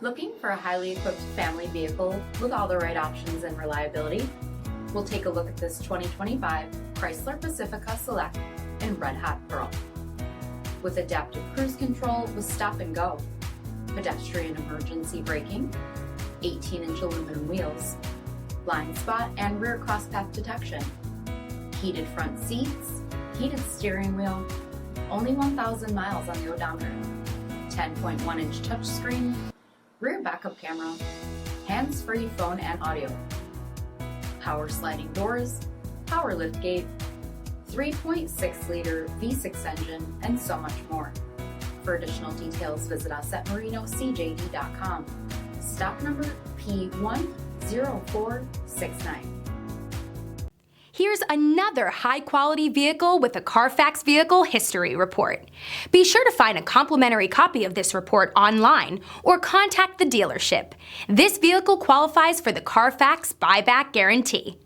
Looking for a highly equipped family vehicle with all the right options and reliability? We'll take a look at this 2025 Chrysler Pacifica Select in Red Hot Pearl. With adaptive cruise control with stop and go, pedestrian emergency braking, 18-inch aluminum wheels, blind spot and rear crosspath detection, heated front seats, heated steering wheel, only 1,000 miles on the odometer, 10.1-inch touchscreen, rear backup camera, hands-free phone and audio, power sliding doors, power liftgate, 3.6-liter V6 engine, and so much more. For additional details, visit us at marinocjd.com. Stock number P10469. Here's another high-quality vehicle with a CARFAX Vehicle History Report. Be sure to find a complimentary copy of this report online or contact the dealership. This vehicle qualifies for the CARFAX Buyback Guarantee.